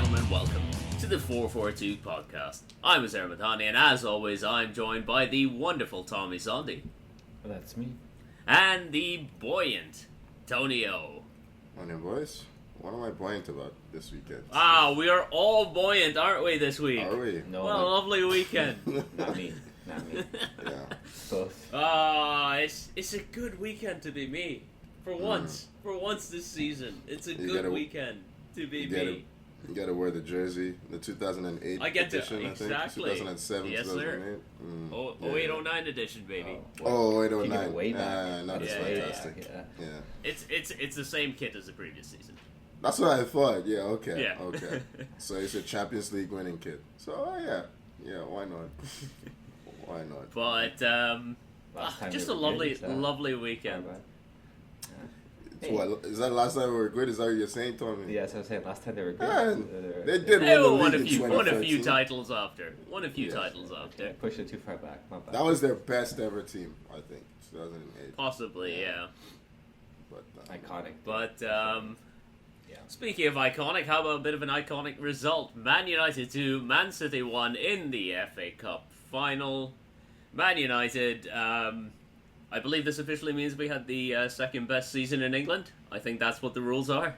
gentlemen, welcome to the 442 podcast. I'm Azar Madani, and as always, I'm joined by the wonderful Tommy Sondi. That's me. And the buoyant Tony O. Morning, boys. What am I buoyant about this weekend? We are all buoyant, aren't we, this week? Are we? No, Well, a lovely weekend. not me. Not me. Yeah. Both. It's a good weekend to be me. For once this season. It's a good weekend to be me. You gotta wear the jersey, the 2008 I get to, edition, exactly. I think. 2007, Yes, 2008. sir. 0809 edition, baby. Oh, Keep it 0809. way back. Not as Yeah, fantastic. yeah. It's the same kit as the previous season. That's what I thought. Yeah, okay. Yeah. Okay. So it's a Champions League winning kit. So, yeah, why not? Why not? But, just a lovely weekend. Hey. What, is that last time we were good? Is that what you're saying, Tommy? Yeah, that's what I'm saying. Last time they were good. Man, they did They win won the a league few, in won a 2013. few titles after. Okay, push it too far back. My bad. That was their best ever team, I think. 2008. Possibly, yeah. But, Iconic. But, Yeah. speaking of iconic, how about a bit of an iconic result? Man United 2, Man City 1 in the FA Cup final. Man United, I believe this officially means we had the second best season in England. I think that's what the rules are.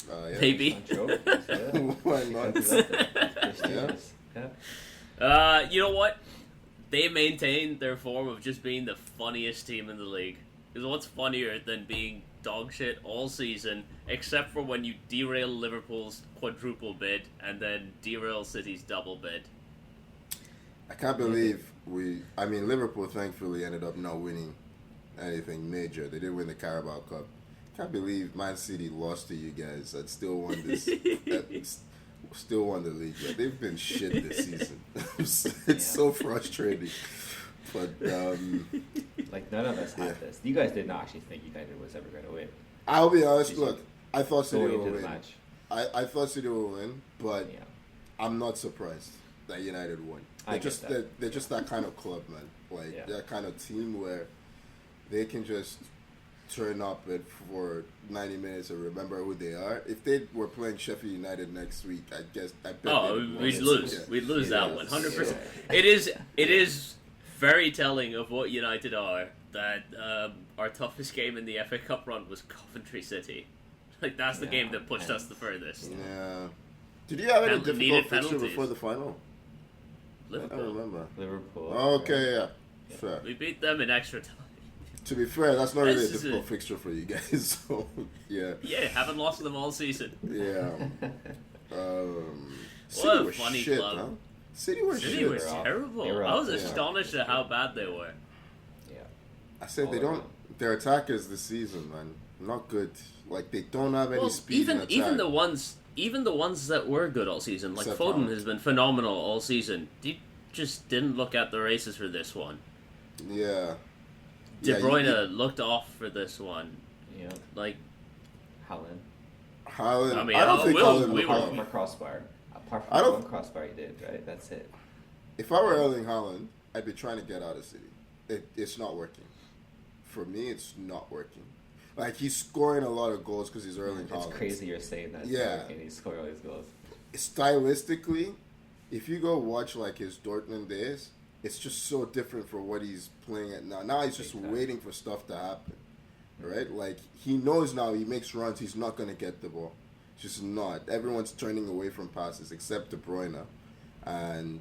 yeah. Maybe. Why not? Yeah. You know what? They maintained their form of just being the funniest team in the league. Because what's funnier than being dog shit all season, except for when you derail Liverpool's quadruple bid and then derail City's double bid? I can't believe Liverpool thankfully ended up not winning anything major. They did win the Carabao Cup. Can't believe Man City lost to you guys and still won this. Still won the league. But they've been shit this season. It's so frustrating. But Like none of us had this. You guys did not actually think United was ever going to win. I'll be honest. Look, I thought City Going would into the win. match. I thought City would win, but Yeah. I'm not surprised that United won. I get that. They're just that kind of club, man. Like Yeah. that kind of team where they can just turn up for 90 minutes and remember who they are. If they were playing Sheffield United next week, I bet We'd lose. Yeah. We'd lose that one, 100%. Yeah. It is very telling of what United are that our toughest game in the FA Cup run was Coventry City. Like, that's the game that pushed us the furthest. Yeah. Did you have any Needed difficult fixture penalties. before the final? I Liverpool. don't remember. Liverpool. Okay, yeah. Fair. We beat them in extra time. To be fair, that's not really a This is difficult fixture for you guys. So, yeah. Yeah, haven't lost to them all season. Yeah. City What a were funny shit, club. huh? City were City shit. was They were terrible. they were I was up, yeah. astonished at how bad they were. Yeah. I said they don't. Their attackers this season, man, not good. Like they don't have any Well, speed. in attack. even the ones that were good all season, like Except Foden Haaland. has been phenomenal all season. You just didn't look at the races for this one. Yeah. De Yeah, Bruyne looked off for this one. Yeah. Like, Haaland. Haaland. I mean, I don't think Haaland we looked were- off. Apart from a crossbar. Apart I from don't- one crossbar he did, right? That's it. If I were Erling Haaland, I'd be trying to get out of City. It's not working. For me, it's not working. Like he's scoring a lot of goals because he's Erling Haaland. It's crazy you're saying that. Yeah. And he's scoring all these goals. Stylistically, if you go watch like his Dortmund days, it's just so different for what he's playing at now. Now he's just Big time. waiting for stuff to happen, right? Like he knows now he makes runs, he's not gonna get the ball. Just not. Everyone's turning away from passes except De Bruyne, and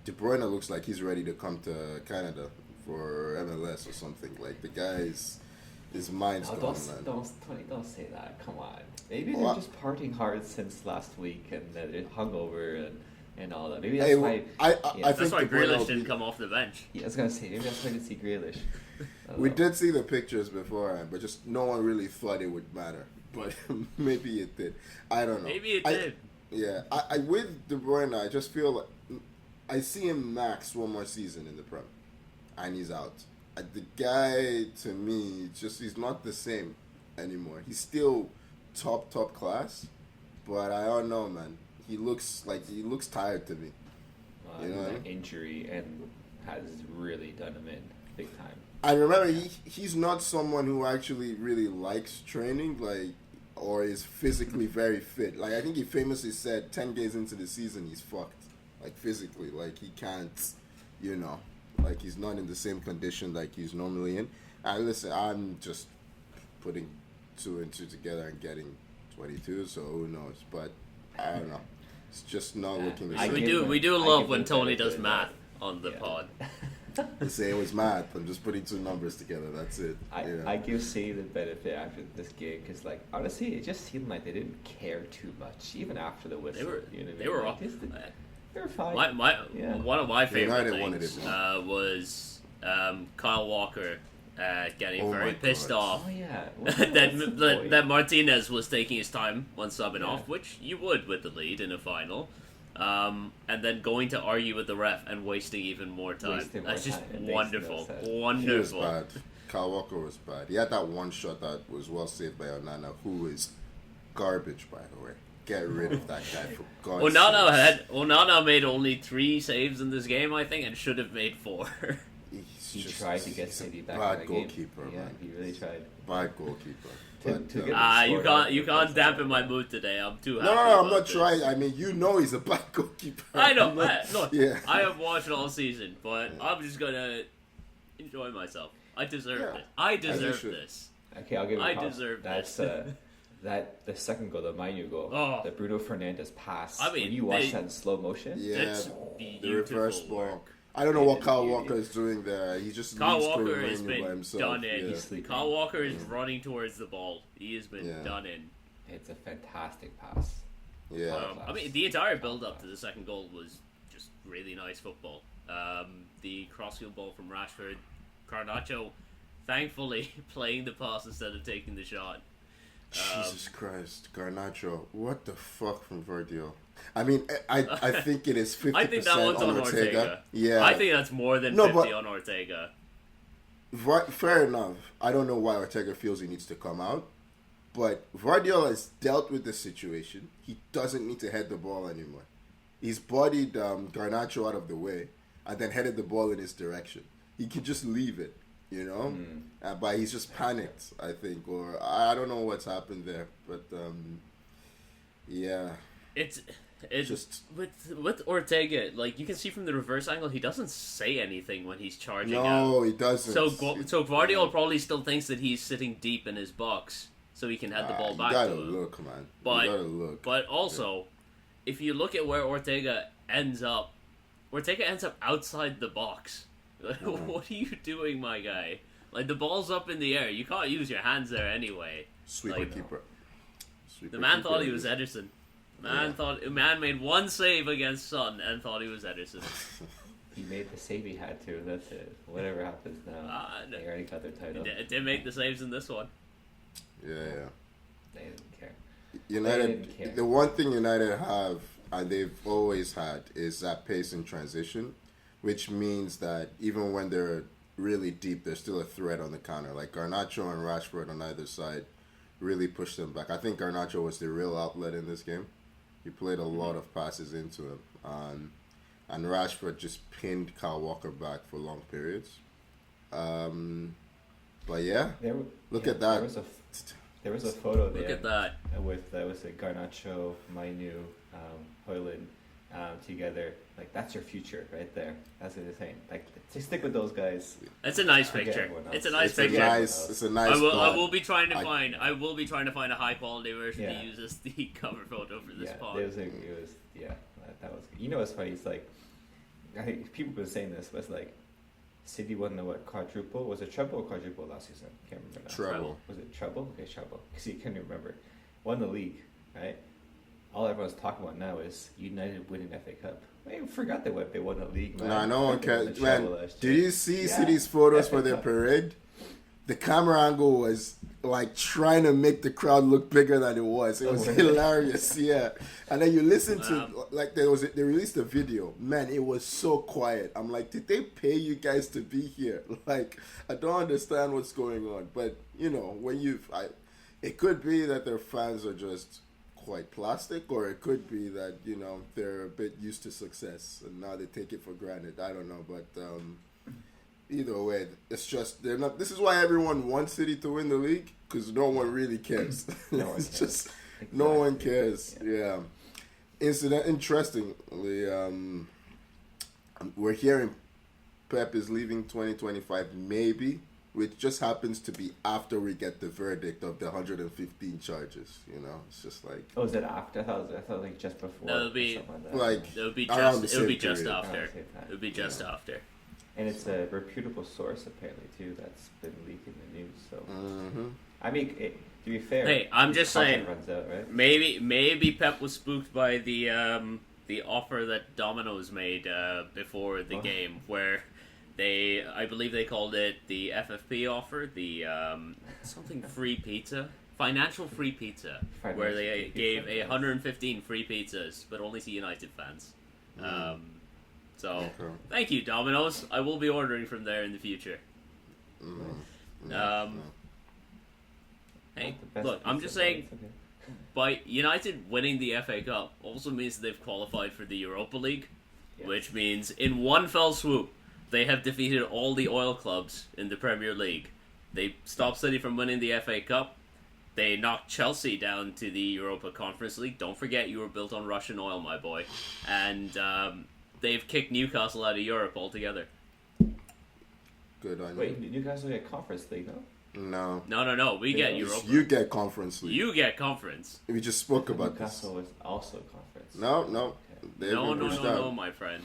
De Bruyne looks like he's ready to come to Canada for MLS or something. Like the guy's his mind's No, gone, don't, man. Tony, don't say that. Come on. Maybe Well, they're just partying hard since last week and they're hungover and all that. Maybe that's Hey, why. I that's think why De Bruyne will Grealish be- didn't come off the bench. Yeah, I was gonna say maybe that's why I didn't see Grealish. I don't We know. did see the pictures beforehand, but just no one really thought it would matter. But maybe it did. I don't know. Maybe it did. Yeah, I with De Bruyne, I just feel like I see him max one more season in the Prem, and he's out. The guy, to me, he's not the same anymore. He's still top class, but I don't know, man. He looks tired to me. You know what I mean? Injury and has really done him in big time. I remember he's not someone who actually really likes training. Like or is physically very fit. Like I think he famously said 10 days into the season he's fucked. Like physically, like he can't, like he's not in the same condition like he's normally in. And listen, I'm just putting 2 and 2 together and getting 22, so who knows? But I don't know. It's just not looking the same. We do love when Tony does math on the pod. They say it was math. I'm just putting 2 numbers together. That's it. I give City the benefit after this game because, like, honestly, it just seemed like they didn't care too much, even after the whistle. They were off. They were fine. One of my favorite United things was Kyle Walker getting very pissed off. Oh yeah, that Martinez was taking his time when subbing off, which you would with the lead in a final. And then going to argue with the ref and wasting even more time. That's just wonderful. Wonderful. He was bad. Kyle Walker was bad. He had that one shot that was well saved by Onana, who is garbage, by the way. Get rid of that guy for God's sake. Onana made only 3 saves in this game, I think, and should have made 4. He tried to get City back bad in the game. Goalkeeper, yeah, man. he really tried. Bad goalkeeper. You can't dampen my mood today. I'm too happy. No, I'm not trying. I mean, he's a bad goalkeeper. I know. Yeah. I have watched all season, but I'm just gonna enjoy myself. I deserve it. I deserve this. Okay, I'll give you. I deserve this. That the second goal, the Manu goal, the Bruno Fernandes pass. I mean, when you watch that in slow motion, that's the reverse ball. work. I don't know what Kyle Walker is doing there. He just Kyle leaves Walker has by been himself. done in. Yeah. Kyle Walker is running towards the ball. He has been done in. It's a fantastic pass. Yeah. I mean, the entire build-up to the second goal was just really nice football. The crossfield ball from Rashford, Garnacho, thankfully playing the pass instead of taking the shot. Jesus Christ, Garnacho, what the fuck from Verdio? I mean, I think it is 50% I think that one's on Ortega. Yeah. I think that's more than 50 on Ortega. Fair enough. I don't know why Ortega feels he needs to come out. But Vardiol has dealt with the situation. He doesn't need to head the ball anymore. He's bodied Garnacho out of the way and then headed the ball in his direction. He can just leave it, but he's just panicked, I think. Or I don't know what's happened there. But, yeah. It's just with Ortega, like you can see from the reverse angle, he doesn't say anything when he's charging out. No, he doesn't. So Guardiola probably still thinks that he's sitting deep in his box, so he can head the ball back to him. You gotta look, man. But, you gotta look. But also, if you look at where Ortega ends up outside the box. What are you doing, my guy? Like the ball's up in the air. You can't use your hands there anyway. Sweeper keeper. The man thought he was Ederson. Man made one save against Son and thought he was Ederson. He made the save he had to. That's it. Whatever happens now, they already got their title. Did make the saves in this one. Yeah. They didn't care. United. The one thing United have, and they've always had, is that pace in transition, which means that even when they're really deep, there's still a threat on the counter. Like Garnacho and Rashford on either side really pushed them back. I think Garnacho was the real outlet in this game. He played a lot of passes into him. And Rashford just pinned Kyle Walker back for long periods. But yeah, look at that. There was a photo there. Look at that. With Garnacho, Mainu, Højlund together. Like, that's your future right there. That's what they're saying. Like, stick with those guys. It's a nice picture. It's a nice picture. It's a nice. I will be trying to find a high quality version to use as the cover photo for this pod. That was. You know what's funny? It's like, I think people have been saying this, but it's like, City won the quadruple? Was it treble or quadruple last season? Can't remember now. Treble. Was it treble? Okay, treble. Because you can't remember. Won the league, right? All everyone's talking about now is United winning FA Cup. I forgot they won the league, man. No one cares. Man, did you see City's photos for their parade? The camera angle was like trying to make the crowd look bigger than it was. It was hilarious, yeah. And then you listen to like they released a video. Man, it was so quiet. I'm like, did they pay you guys to be here? Like, I don't understand what's going on. But when it could be that their fans are just quite plastic, or it could be that they're a bit used to success and now they take it for granted. I don't know, but Either way, it's just they're not. This is why everyone wants City to win the league because no one really cares. No one It's cares. just Exactly. no one cares. Yeah. Interestingly, we're hearing Pep is leaving 2025, maybe, which just happens to be after we get the verdict of the 115 charges. You know, it's just like Oh, is it after? I thought it was like just before. No, it'll or be- something that. like It would be around just. the It would be same just period. after. Around the same time. It would be just Yeah. after. And it's a reputable source apparently too that's been leaking the news. So hmm I mean, to be fair, Hey, I'm his just contract saying- runs out, right? Maybe Pep was spooked by the offer that Domino's made before the Oh. game, where I believe they called it the FFP offer, the something free pizza, financial free pizza, where Financial they free gave pizza, 115 free pizzas, but only to United fans. So Okay. thank you, Domino's. I will be ordering from there in the future. Hey, Not the best look, I'm pizza, just but saying, it's okay. by United winning the FA Cup also means that they've qualified for the Europa League, Yeah. which means in one fell swoop they have defeated all the oil clubs in the Premier League. They stopped City from winning the FA Cup. They knocked Chelsea down to the Europa Conference League. Don't forget you were built on Russian oil, my boy. And they've kicked Newcastle out of Europe altogether. Good on Wait, Newcastle get Conference League, no? No. No. We get Yeah, Europa. You get Conference League. You get conference. We just spoke about this. Newcastle was also Conference. No. They've No, been pushed no, out. my friend.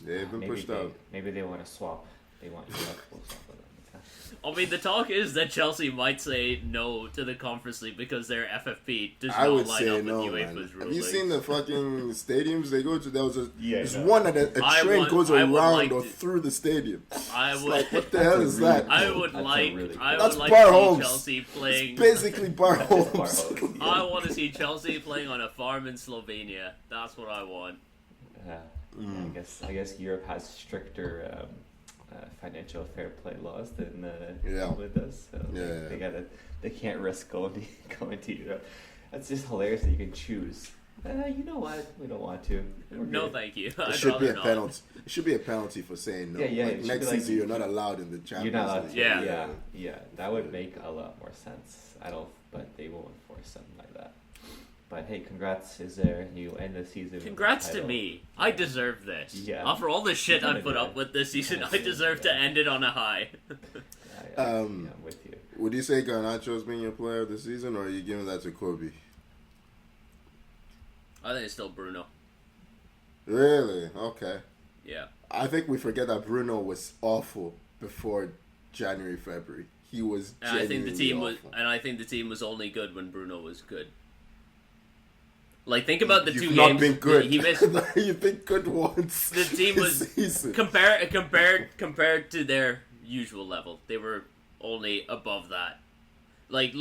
They've been pushed out. Maybe they want to swap. They want Liverpool swap with them. I mean, the talk is that Chelsea might say no to the Conference League because their FFP does I not would line say up no, with man. UEFA's Have ruling. you seen the fucking stadiums they go to? There was there's no. one that a I train would- goes I would around like or to- through the stadium. I It's would, like, what the hell is that? I would That's a like, really I cool- would That's like Bar to see Holmes. Chelsea playing. It's basically bar homes. Homes. I want to see Chelsea playing on a farm in Slovenia. That's what I want. I guess Europe has stricter financial fair play laws than Yeah. with us. So Yeah. they can't risk going to Europe. That's just hilarious that you can choose. You know what? We don't want to. We're No, good. thank you. It I'd should be rather a not. penalty. It should be a penalty for saying no. Yeah, it Like, should next be like- season, you're not allowed in the Champions You're not allowed League. to. Yeah. That would make a lot more sense. I don't, but they won't enforce something like that. But hey, congrats! Is there you end the season? with the Congrats to title. me. I deserve this. Yeah. After all the shit You I kinda put do up it. with this season, Yeah, I deserve to yeah. end it on a high. I'm with you. Would you say Garnacho's been your player of the season, or are you giving that to Kobe? I think it's still Bruno. Really? Okay. Yeah. I think we forget that Bruno was awful before January, February. He was And I think the team was, awful. and I think the team was only good when Bruno was good. Like, think about the You've two not games been good. he missed. You've been good once. The team was this season. compared to their usual level. They were only above that. Like,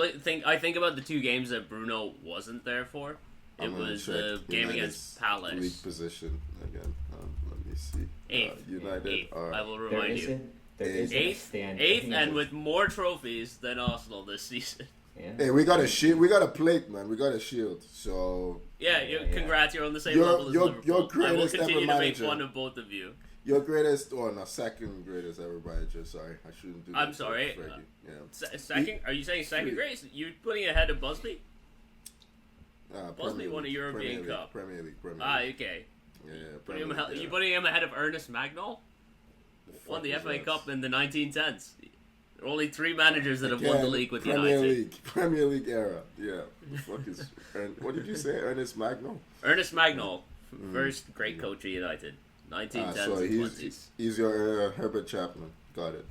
I think about the two games that Bruno wasn't there for. It I'm gonna was check the game United's against Palace. league position again. Let me see. Eighth. United Eighth. are I will There remind you. isn't. There isn't a Eighth, stand. I eighth, think and it's- with more trophies than Arsenal this season. Yeah. Hey, we got a shield. We got a plate, man. We got a shield. So Yeah, Yeah, yeah. congrats, you're on the same You're- level as you're- Liverpool. you're I will greatest ever continue to make manager. fun of both of you. your greatest, or no, second greatest ever manager. Sorry, I shouldn't do that. I'm to sorry. Fergie. Yeah. Second? Are you saying second Three. grade? You putting it ahead of Busby? Premier won a League, European Premier Cup. League, Premier League, Premier Ah, League. okay. Yeah, Putting him, Premier League, you yeah. putting him ahead of Ernest Magnol? Won the Fuck FA is that? Cup in the 1910s. There are only 3 managers that have won the Again, league with Premier United. League, Premier League era. Yeah. The fuck is? What did you say, Ernest Magno? Ernest Magnol, first great coach of United. 1910s So and he's 20s. your Herbert Chapman. Got it.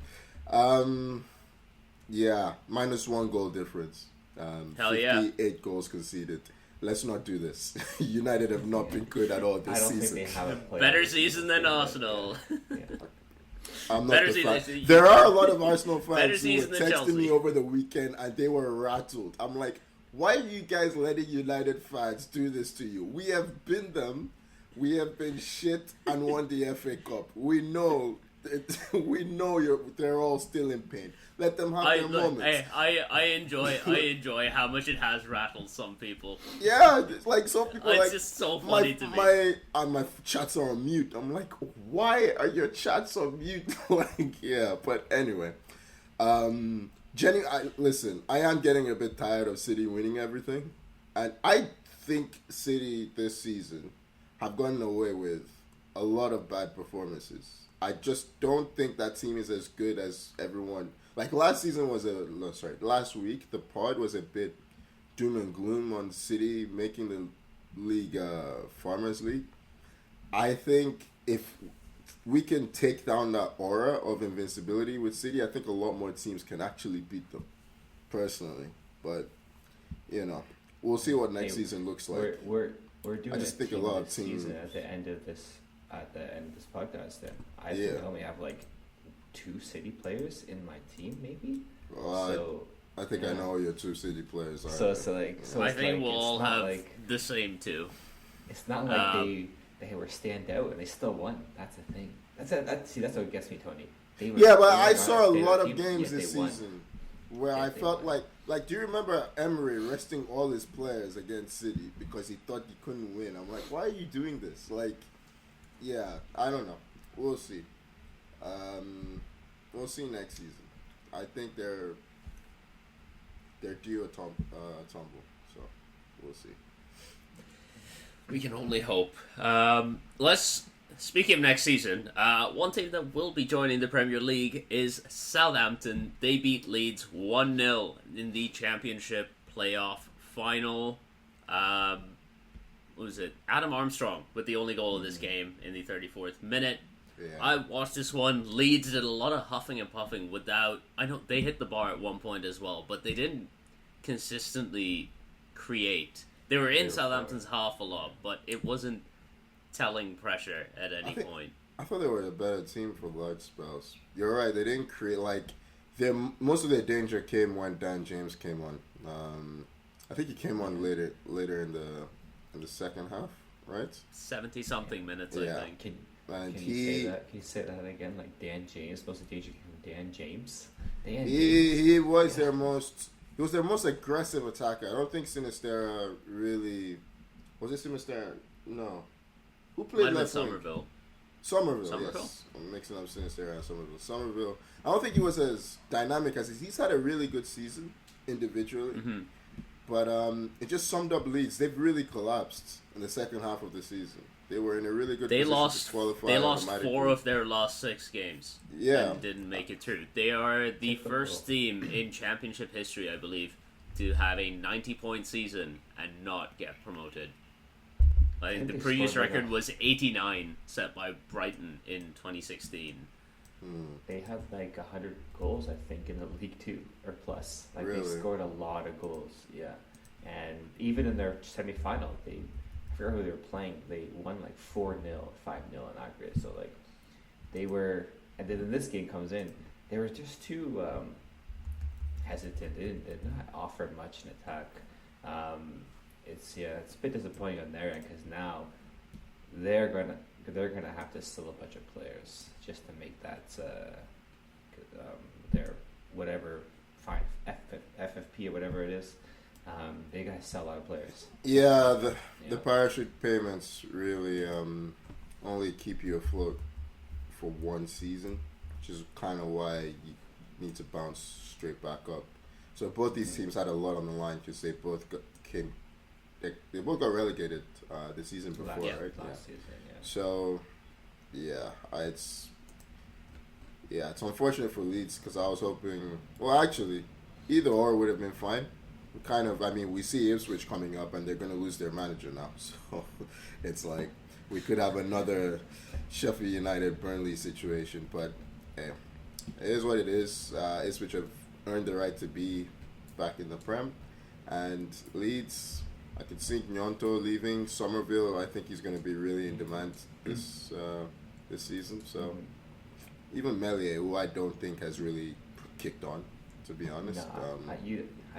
Yeah, -1 goal difference. Hell yeah. 58 goals conceded. Let's not do this. United have not been good at all I this don't season. think they have a player. Better season than Arsenal. Yeah. I'm not Better the season- fan. There are a lot of Arsenal Better fans who were season than texting Chelsea. me over the weekend and they were rattled. I'm like, why are you guys letting United fans do this to you? We have been them. We have been shit and won the FA Cup. We know We know they're all still in pain. Let them have their moments. I enjoy how much it has rattled some people. Yeah, it's like some people It's like just so funny to me. My chats are on mute. I'm like, why are your chats on mute? Like, yeah, but anyway. Jenny, listen, I am getting a bit tired of City winning everything. And I think City this season have gotten away with a lot of bad performances. I just don't think that team is as good as everyone. Like last week, the pod was a bit doom and gloom on City making the league Farmers League. I think if we can take down that aura of invincibility with City, I think a lot more teams can actually beat them, personally. But, we'll see what next season looks like. We're doing I just think a lot of teams at the end of this podcast. Then I think I only have like 2 City players in my team, maybe. So I think I know your 2 City players are. So I think we'll all have the same 2. It's not like they were stand out and they still won. That's the thing. That's what gets me, Tony. I saw a lot of games this season where I felt like do you remember Emery resting all his players against City because he thought he couldn't win? I'm like, why are you doing this? Like, yeah, I don't know. We'll see. We'll see next season. I think they're due a tumble, so we'll see. We can only hope. Speaking of next season, one team that will be joining the Premier League is Southampton. They beat Leeds 1-0 in the Championship playoff final. What was it? Adam Armstrong with the only goal of this game in the 34th minute. Yeah. I watched this one. Leeds did a lot of huffing and puffing without... I know they hit the bar at one point as well, but they didn't consistently create. They were in Southampton's half a lot, but it wasn't telling pressure at any point. I thought they were a better team for large spells. You're right. They didn't create most of their danger came when Dan James came on. I think he came on later in the second half, right? 70-something minutes, yeah. I think. Can you say that again? Like Dan James, most of the danger came from Dan James. He was their most. He was their most aggressive attacker. I don't think Sinistera really... Was it Sinistera? No. Who played left wing? Somerville, yes. I'm mixing up Sinistera and Somerville. I don't think he was as dynamic as he's had a really good season individually. Mm-hmm. But it just summed up Leeds. They've really collapsed in the second half of the season. They were in a really good position to qualify. They lost 4 of their last 6 games. Yeah. And didn't make it through. They are the first team in Championship history, I believe, to have a 90-point season and not get promoted. I think the previous record was 89, set by Brighton in 2016. They had like 100 goals, I think, in the league too, or plus. Like really? They scored a lot of goals, yeah. And even in their semi-final, I forgot who they were playing. They won like 4-0, 5-0 in aggregate. So like they were, and then this game comes in, they were just too hesitant. They did not offer much in attack. It's a bit disappointing on their end because now they're gonna have to steal a bunch of players just to make that their whatever FFP or whatever it is. They gotta sell a lot of players. Yeah, the parachute payments really only keep you afloat for one season, which is kind of why you need to bounce straight back up. So both these teams had a lot on the line because they both they both got relegated the season before, right? Last season, yeah. So, it's unfortunate for Leeds because I was hoping. Well, actually, either or would have been fine. We see Ipswich coming up and they're going to lose their manager now. So it's like we could have another Sheffield United Burnley situation. But hey, it is what it is. Ipswich have earned the right to be back in the Prem, and Leeds. I could see Gnonto leaving. Somerville, I think he's going to be really in demand this season. So even Meslier, who I don't think has really kicked on, to be honest. I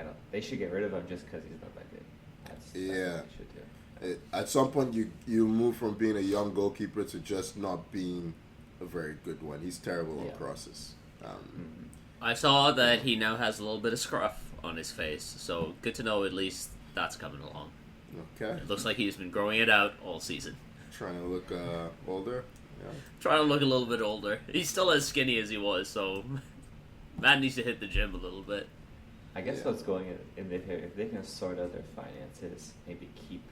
don't. They should get rid of him just because he's not that good. That's what they should do. At some point, you move from being a young goalkeeper to just not being a very good one. He's terrible on Yeah. crosses. I saw that he now has a little bit of scruff on his face, so good to know at least that's coming along. Okay. It looks like he's been growing it out all season. Trying to look older. Yeah. Trying to look a little bit older. He's still as skinny as he was, so man needs to hit the gym a little bit. I guess Yeah. what's going in there, if they can sort out their finances, maybe keep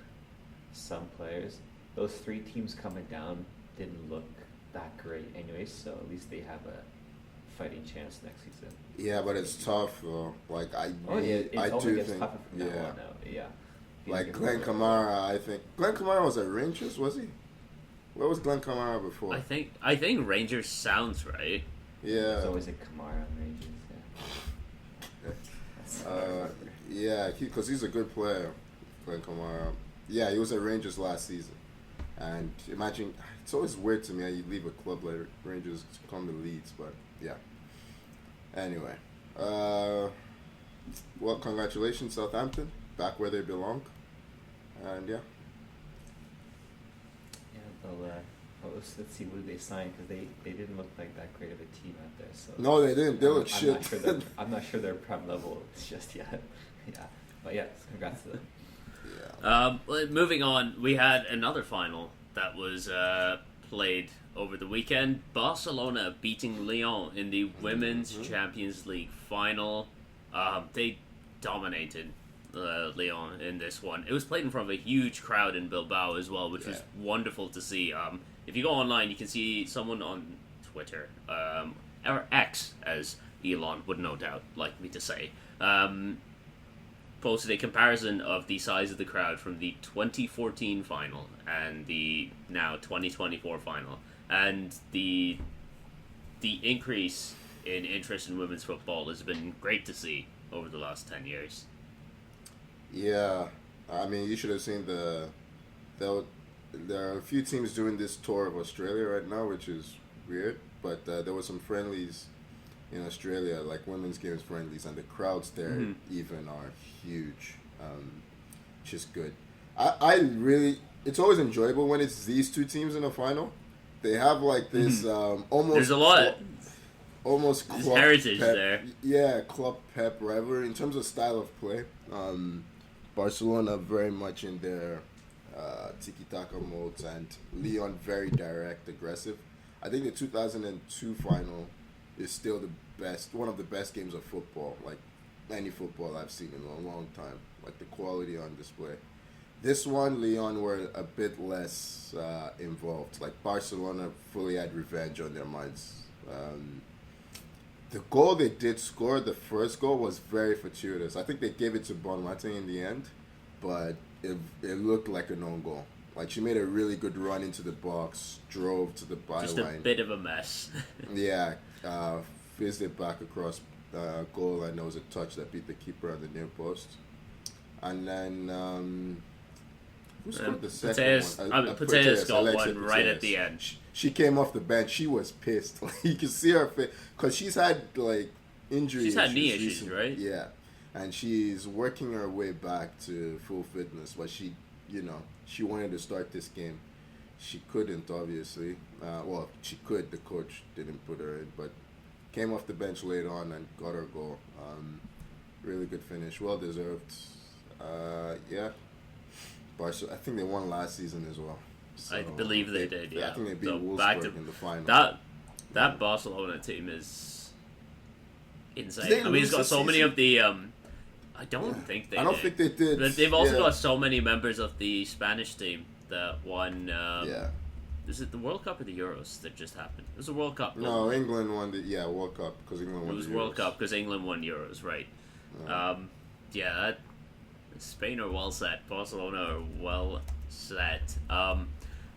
some players. Those 3 teams coming down didn't look that great anyway, so at least they have a fighting chance next season. Yeah, but it's tough though. Like I It do gets think, tougher from now yeah. on now. Yeah. Like Glenn Kamara, I think Glenn Kamara was at Rangers, was he? Where was Glenn Kamara before? I think Rangers sounds right. Yeah. There's always a Kamara on Rangers. Yeah. Yeah, because he's a good player, Glenn Kamara. Yeah, he was at Rangers last season. And imagine, it's always weird to me how you leave a club like Rangers to come to Leeds, but yeah. Anyway, well, congratulations, Southampton, back where they belong. And yeah. Let's see what they signed, because they didn't look like that great of a team out there. So No, they didn't. They look I'm shit. Not sure I'm not sure they're prem level just yet. Yeah, but yeah, congrats to them. Yeah. Well, moving on, we had another final that was played over the weekend. Barcelona beating Lyon in the Women's Champions League final. They dominated Lyon in this one. It was played in front of a huge crowd in Bilbao as well, which was wonderful to see. If you go online, you can see someone on Twitter, or X, as Elon would no doubt like me to say, posted a comparison of the size of the crowd from the 2014 final and the now 2024 final, and the increase in interest in women's football has been great to see over the last 10 years. Yeah, I mean, you should have seen there are a few teams doing this tour of Australia right now, which is weird, but there were some friendlies in Australia, like women's games friendlies, and the crowds there even are huge, which is good. I really, it's always enjoyable when it's these two teams in a final. They have like this almost... There's a lot. Almost There's club heritage pep, there. Yeah, club pep rivalry in terms of style of play. Barcelona very much in their tiki-taka modes, and Lyon very direct, aggressive. I think the 2002 final is still one of the best games of football, like any football I've seen in a long time. Like the quality on display. This one, Lyon were a bit less involved. Like Barcelona fully had revenge on their minds. The goal they did score, the first goal, was very fortuitous. I think they gave it to Bonmati in the end, but it looked like an own goal. Like, she made a really good run into the box, drove to the byline. Just a bit of a mess. Yeah, fizzed it back across goal, and there was a touch that beat the keeper on the near post. And then, who scored the second one? Putellas got Alexia one right Putellas. at the end. She came off the bench. She was pissed. Like, you can see her face, because she's had like injury. She's had knee issues issues, recently. right? Yeah, and she's working her way back to full fitness. But she wanted to start this game. She couldn't, obviously. Well, she could. The coach didn't put her in, but came off the bench late on and got her goal. Really good finish. Well deserved. Yeah. Barca, I think they won last season as well. So I believe they did, yeah. I think they beat So Wolfsburg in the final. That Barcelona team is insane. They I mean, it's got lose so this many of the... I don't Yeah. think they I don't did. think they did. But they've also Yeah. got so many members of the Spanish team that won... Yeah. Is it the World Cup or the Euros that just happened? It was the World Cup. No, wasn't it? England won the World Cup because England won. It was the World Euros. Cup because England won Euros, right? Yeah, Spain are well set. Barcelona are well set.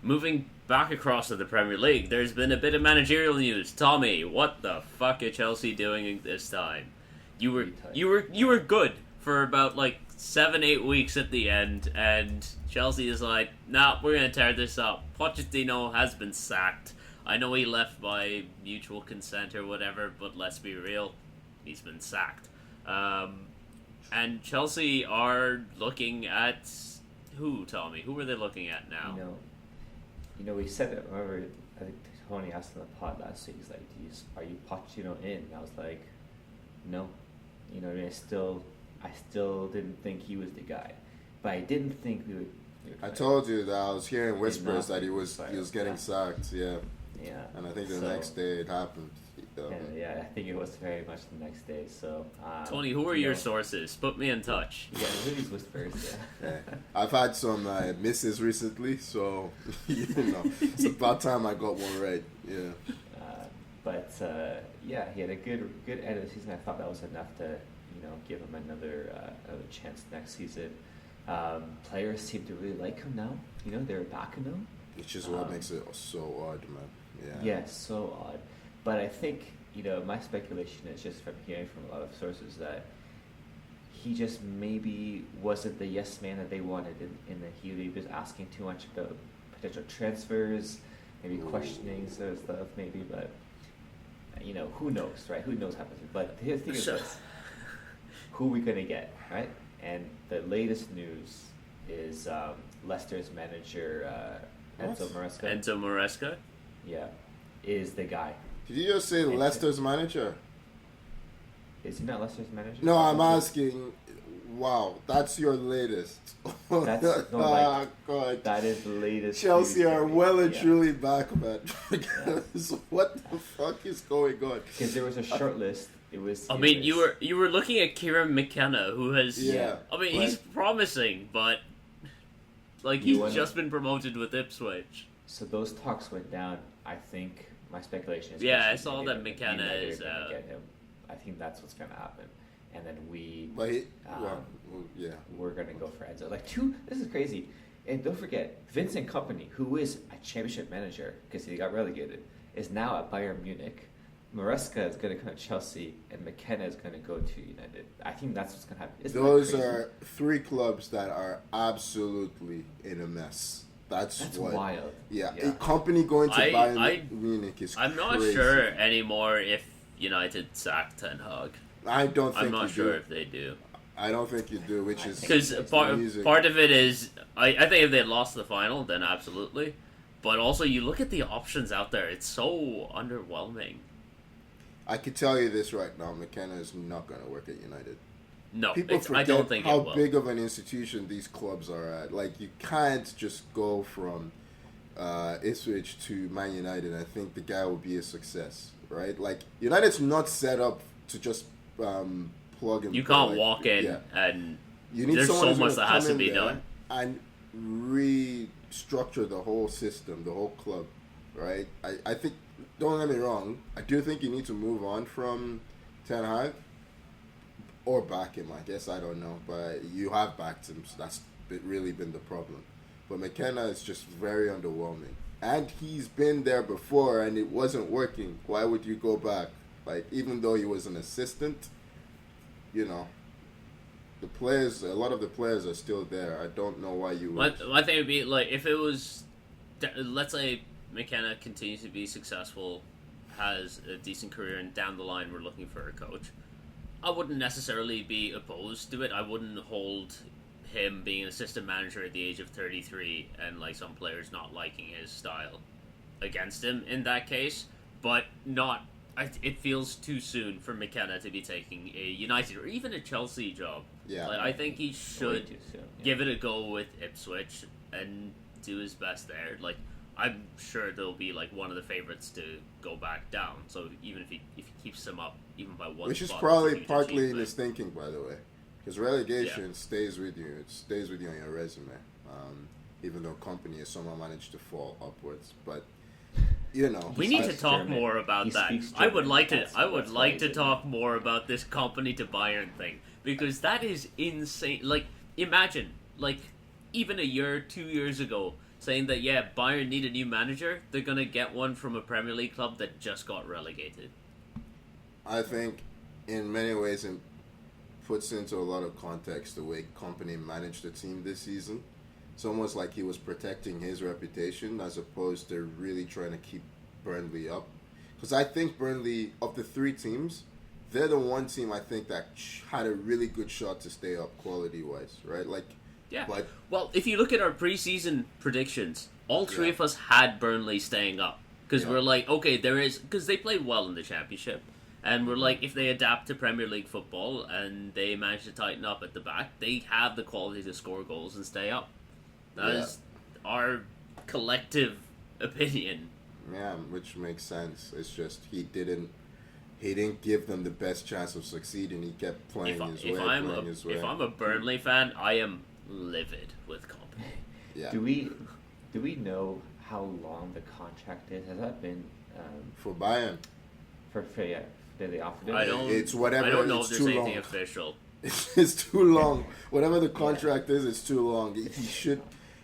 Moving back across to the Premier League, there's been a bit of managerial news. Tommy, what the fuck are Chelsea doing this time? You were good for about like 7-8 weeks at the end, and Chelsea is like, nah, we're gonna tear this up. Pochettino has been sacked. I know he left by mutual consent or whatever, but let's be real, he's been sacked. And Chelsea are looking at who, Tommy? Who are they looking at now? You know, we said it. Remember, I think Tony asked in the pod last week, he's like, are you Pochettino in? And I was like, no. You know what I mean? I still didn't think he was the guy. But I didn't think we would I told you that I was hearing whispers that he was getting sacked, yeah. Yeah. And I think the next day it happened. Yeah, I think it was very much the next day. So, Tony, who are your sources? Put me in touch. Yeah, who are these whispers? Yeah. I've had some misses recently, so it's about time I got one right. Yeah. Yeah, he had a good end of the season. I thought that was enough to give him another chance next season. Players seem to really like him now. They're backing him. Which is what makes it so odd, man. Yeah. Yeah, so odd. But I think, my speculation is just from hearing from a lot of sources that he just maybe wasn't the yes man that they wanted in that he was asking too much about potential transfers, maybe questioning sort of stuff, maybe. But, who knows, right? Who knows what happens. But the thing is this. Who are we going to get, right? And the latest news is Leicester's manager, Enzo Maresca. Enzo Maresca? Yeah, is the guy. Did you just say Leicester's manager? Is he not Leicester's manager? No, I'm asking. Wow, that's your latest. God. That is the latest. Chelsea are well and truly back, man. What the fuck is going on? Because there was a short list. You were looking at Kieran McKenna, who has. Yeah. He's promising, but he's just been promoted with Ipswich. So those talks went down. I think my speculation is. Yeah, I saw that McKenna is out. Get him. I think that's what's going to happen, and then we're going to go for Enzo. This is crazy, and don't forget Vincent Kompany, who is a championship manager because he got relegated, is now at Bayern Munich. Maresca is going to come to Chelsea, and McKenna is going to go to United. I think that's what's going to happen. Those are three clubs that are absolutely in a mess. That's wild. Yeah, a company going to Bayern Munich is I'm not crazy. sure anymore if United sack Ten Hag. I don't think I'm not sure if they do. I don't think you do, which is... Because part of it is... I think if they had lost the final, then absolutely. But also, you look at the options out there, it's so underwhelming. I can tell you this right now, McKenna is not going to work at United. No, People forget I don't think how it will. big of an institution these clubs are at. You can't just go from Ipswich to Man United and I think the guy will be a success, right? United's not set up to just plug and You can't walk in and you need there's so much that has to be there done. And restructure the whole system, the whole club, right? I think, don't get me wrong, I do think you need to move on from Ten Hag or back him, I guess, I don't know. But you have backed him, so that's really been the problem. But McKenna is just very underwhelming. And he's been there before and it wasn't working. Why would you go back? Even though he was an assistant, the players, a lot of the players are still there. I don't know why you would. My thing would be, if it was, let's say McKenna continues to be successful, has a decent career, and down the line we're looking for a coach, I wouldn't necessarily be opposed to it. I wouldn't hold him being an assistant manager at the age of 33 and some players not liking his style against him in that case, but not. It feels too soon for McKenna to be taking a United or even a Chelsea job. Yeah, I think he should give it a go with Ipswich and do his best there. I'm sure they'll be one of the favorites to go back down. So even if he keeps them up, even by one, which is spot, probably partly in his thinking, by the way, because relegation stays with you. It stays with you on your resume. Even though company has somehow managed to fall upwards, but we need to talk more about that. I would like to talk more about this company to Bayern thing because that is insane. Imagine even a year, 2 years ago, saying that Bayern need a new manager. They're gonna get one from a Premier League club that just got relegated. I think in many ways it puts into a lot of context the way company managed the team this season. It's almost like he was protecting his reputation as opposed to really trying to keep Burnley up. Because I think Burnley, of the three teams, they're the one team I think that had a really good shot to stay up quality-wise, right? Well, if you look at our preseason predictions, all three of us had Burnley staying up. Because Yeah. we're like, okay, because they played well in the championship, and we're like, if they adapt to Premier League football and they manage to tighten up at the back, they have the quality to score goals and stay up. That is our collective opinion. Yeah, which makes sense. It's just he didn't give them the best chance of succeeding. He kept playing his way. If I'm a Burnley fan, I am livid with Cobble. Yeah. Do we know how long the contract is? Has that been For Bayern, did they offer it? I don't. It's whatever. I don't know it's if there's too anything long. official. It's too long. Whatever the contract is, it's too long. He should.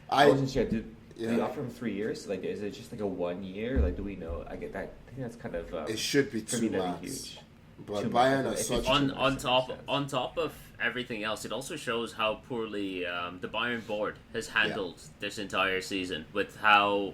I wasn't sure. Did Yeah. they offer him 3 years? Like, is it just like a 1 year? Like, do we know? I get that. I think that's kind of. It should be for me, 2 that'd be months. huge. But 2 Bayern months. are If it's such. 2 months, that makes sense. On top of everything else, it also shows how poorly the Bayern board has handled this entire season. With how,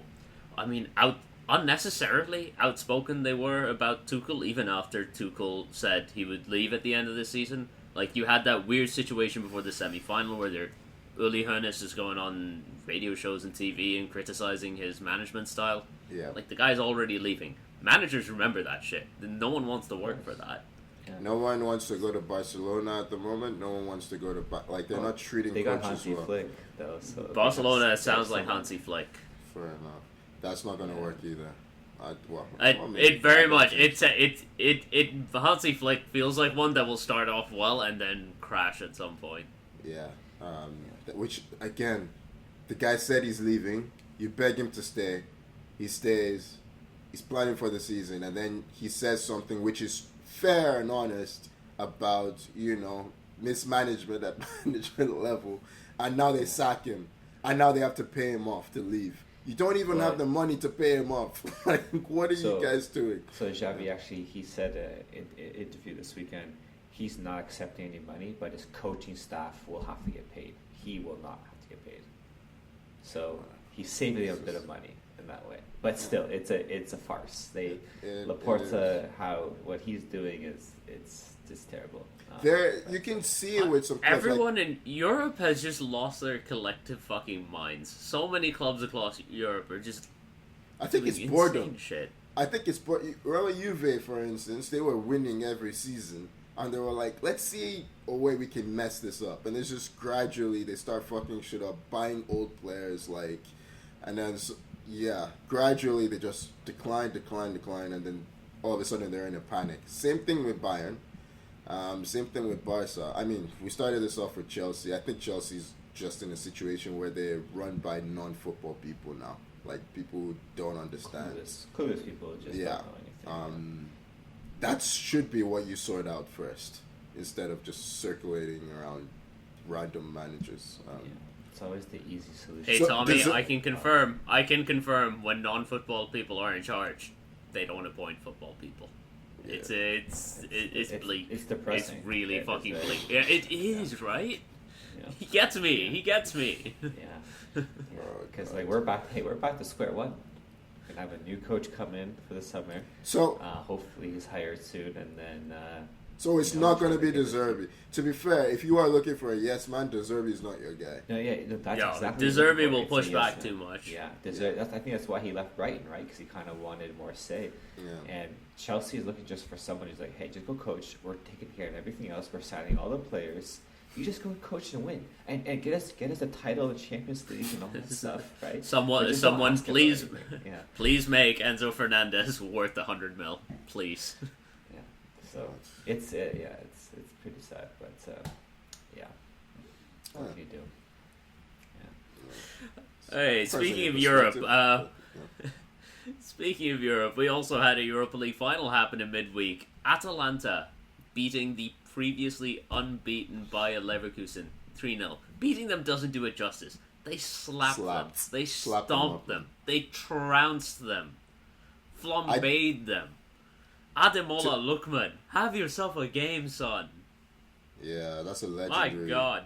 unnecessarily outspoken they were about Tuchel, even after Tuchel said he would leave at the end of the season. Like, you had that weird situation before the semi-final where Uli Hoeneß is going on radio shows and TV and criticizing his management style. Yeah. Like, the guy's already leaving. Managers remember that shit. No one wants to work for that. Yeah. No one wants to go to Barcelona at the moment. No one wants to go to they're not treating They got coaches Hansi well. Flick though. So Barcelona that's sounds like someone. Hansi Flick. Fair enough. That's not going to work either. It very much Hansi Flick feels like one that will start off well and then crash at some point. Yeah. Which again, the guy said he's leaving. You beg him to stay. He stays. He's planning for the season, and then he says something which is fair and honest about mismanagement at management level, and now they sack him, and now they have to pay him off to leave. You don't even have the money to pay him off. Like, what are you guys doing? So Xavi actually, he said in an interview this weekend, he's not accepting any money, but his coaching staff will have to get paid. He will not have to get paid. So he's saving a bit of money in that way. But still, it's a farce. Laporta, what he's doing it's just terrible. You can see it with some. Everyone in Europe has just lost their collective fucking minds. So many clubs across Europe are just. I think it's doing boredom. insane shit. I think it's remember Juve, for instance, they were winning every season, and they were like, let's see a way we can mess this up, and it's just gradually they start fucking shit up, buying old players, and then gradually they just decline, and then all of a sudden they're in a panic. Same thing with Bayern, same thing with Barca. I mean, we started this off with Chelsea. I think Chelsea's just in a situation where they're run by non-football people now. Like, people who don't understand. Clueless people just don't know anything. That should be what you sort out first, instead of just circulating around random managers. It's always the easy solution. Hey, Tommy, I can confirm when non-football people are in charge, they don't appoint football people. Yeah. It's bleak. It's depressing. It's really Yeah, fucking it's bleak. Yeah, it is, right? Yeah. He gets me. Yeah, because we're back to square one. We're gonna have a new coach come in for the summer. So hopefully he's hired soon, and then. So it's not going to be De Zerbi. To be fair, if you are looking for a yes man, De Zerbi is not your guy. No, that's exactly. De what I'm Zerbi looking will for. push It's a back yes too man. much. Yeah, I think that's why he left Brighton, right? Because he kind of wanted more say. Yeah. And Chelsea is looking just for someone who's like, hey, just go coach. We're taking care of everything else. We're signing all the players. You just go coach and win, and get us a title in the Champions League and all that stuff, right? Someone, please, yeah. please make Enzo Fernandez worth 100 mil, please. Yeah. So it's pretty sad, but yeah. What can you do? Yeah. Hey, speaking of Europe, we also had a Europa League final happen in midweek. Atalanta beating the previously unbeaten Bayer Leverkusen 3-0. Beating them doesn't do it justice. They slapped them. They stomped them. They trounced them. Flambéed them. Ademola Lookman, have yourself a game, son. Yeah, that's a legendary. My God.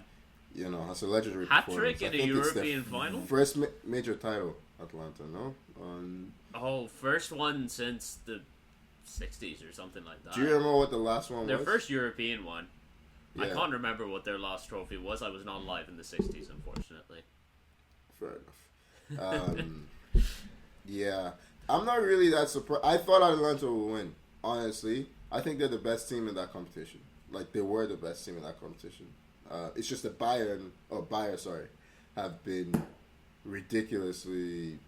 That's a legendary Hat-trick performance. in a European final? First major title, Atlanta, no? First one since the 60s or something like that. Do you remember what the last one Their was? first European one. Yeah. I can't remember what their last trophy was. I was not alive in the 60s, unfortunately. Fair enough. Yeah. I'm not really that surprised. I thought Atalanta would win. Honestly, I think they're the best team in that competition. Like, they were the best team in that competition. It's just that Bayer, have been ridiculously.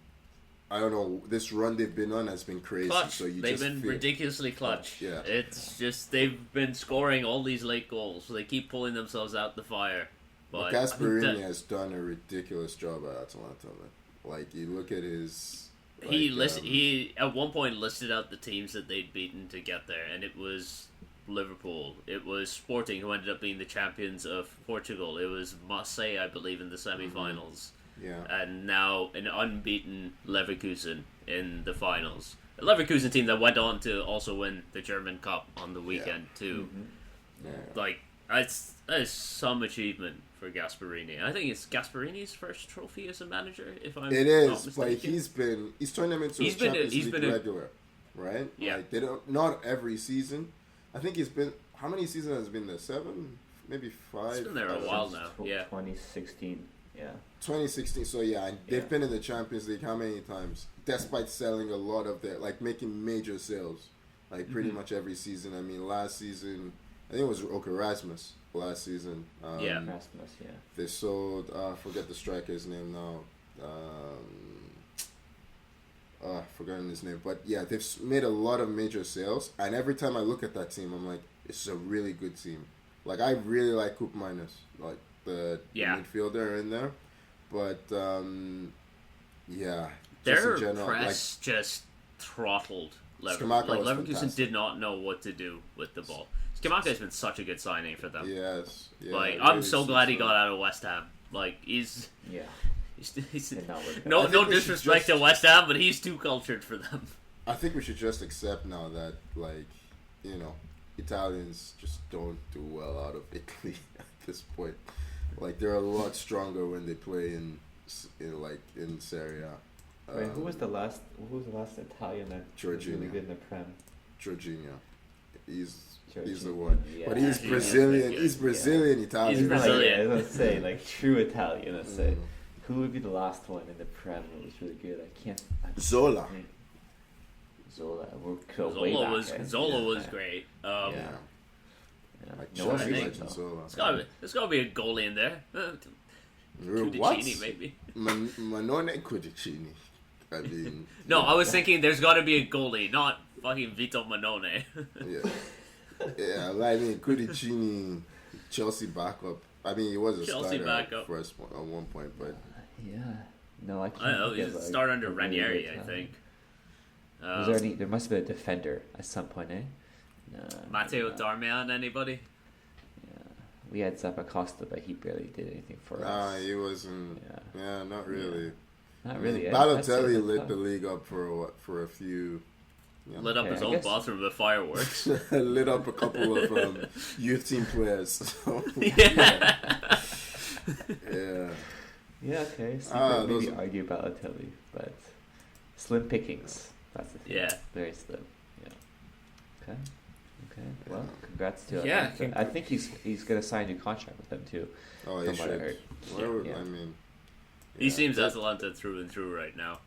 I don't know. This run they've been on has been crazy. Clutch. So they've been ridiculously clutch. Yeah. It's just they've been scoring all these late goals. So they keep pulling themselves out the fire. But Gasperini has done a ridiculous job at Atalanta. Man. Like, you look at his. He at one point listed out the teams that they'd beaten to get there, and it was Liverpool. It was Sporting, who ended up being the champions of Portugal. It was Marseille, I believe, in the semi-finals. Yeah. And now an unbeaten Leverkusen in the finals. A Leverkusen team that went on to also win the German Cup on the weekend too. Yeah. Like, that is some achievement for Gasperini. I think it's Gasperini's first trophy as a manager, if I'm It not is, mistaken. but he's turned them into a Champions League regular, right? Yeah. Like, they don't, not every season. I think he's been, how many seasons has it been there? 7? Maybe 5? It's been there a while now, yeah. 2016, yeah. 2016, so yeah, and they've been in the Champions League how many times? Despite selling a lot of their, like, making major sales, like, pretty much every season. I mean, last season, I think it was Rasmus last season. Rasmus, yeah. They sold, I forget the striker's name now. Forgotten his name. But yeah, they've made a lot of major sales. And every time I look at that team, I'm like, it's a really good team. Like, I really like Koop Minus, like the midfielder in there. But, yeah. Their general, press just throttled Leverkusen. Skamaka Like, was Leverkusen fantastic. did not know what to do with the ball. Skamaka has been such a good signing for them. Yes. Yeah, Like, it I'm really so suits glad he them. got out of West Ham. Like, he's Did not work out. no I think we should disrespect to West Ham, but he's too cultured for them. I think we should just accept now that, like, you know, Italians just don't do well out of Italy at this point. Like, they're a lot stronger when they play in Serie A. Wait, who was the last Italian that was really Jorginho. good in the Prem? Jorginho. He's Jorginho, the one. yeah. But he's He is Brazilian. good, He's Brazilian Italian. He's Brazilian. I was gonna say, like, true Italian, let's say. Who would be the last one in the Prem that was really good? Zola. Zola. We're go way back, Zola eh? was great. Yeah. Yeah. No No one one think mentioned so. Zola. There's gotta be a goalie in there. What? Cudicini, maybe. Manone Cudicini. I mean, No, I was thinking there's gotta be a goalie, not fucking Vito Manone. yeah. Yeah, I mean, Cudicini, Chelsea backup. I mean, he was a Chelsea starter backup. at one point, but Yeah. No, I can't. I don't know, think he's of, a like, start under a really Ranieri, good I time. think. Was there any? There must have been a defender at some point, eh? No, Matteo no. Darmian, anybody? Yeah. We had Zappacosta, but he barely did anything for nah, us. he wasn't. Yeah. Yeah, not really. Not I really. mean, eh? That's Balotelli a lit tough. the league up for a few. You know, Lit up Okay, his I own guess- bathroom with fireworks. lit up a couple of youth team players. So, Yeah. yeah. Yeah, okay. So Ah, maybe those are- argue Balotelli, but slim pickings. That's the thing. Yeah. Very slim. Yeah. Okay. Okay. Well, congrats to Yeah, Atlanta. I think he's gonna sign a new contract with them too. Oh, From he what I should. heard. Whatever. Yeah. I mean, He seems that, Atalanta through and through right now.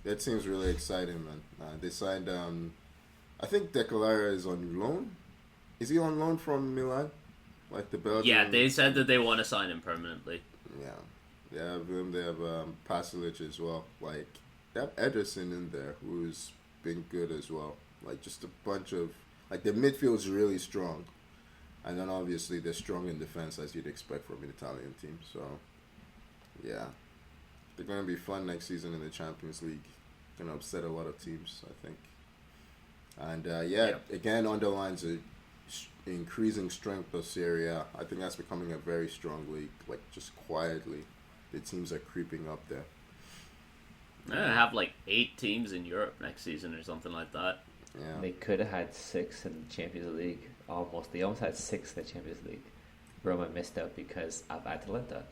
that seems really exciting, man. They signed. I think Declara is on loan. Is he on loan from Milan? Like the Belgian. Yeah, they said that they want to sign him permanently. Yeah, they have him. They have Pasalic as well. Like they have Ederson in there, who's been good as well. Like just a bunch of like the midfield's really strong, and then obviously they're strong in defense as you'd expect from an Italian team. So yeah, they're gonna be fun next season in the Champions League. Gonna upset a lot of teams, I think. And again underlines a increasing strength of Serie A. I think that's becoming a very strong league. Like just quietly, the teams are creeping up there. They're gonna have like 8 teams in Europe next season or something like that. Yeah. They could have had 6 in the Champions League. Almost. They almost had 6 in the Champions League. Roma missed out because of Atalanta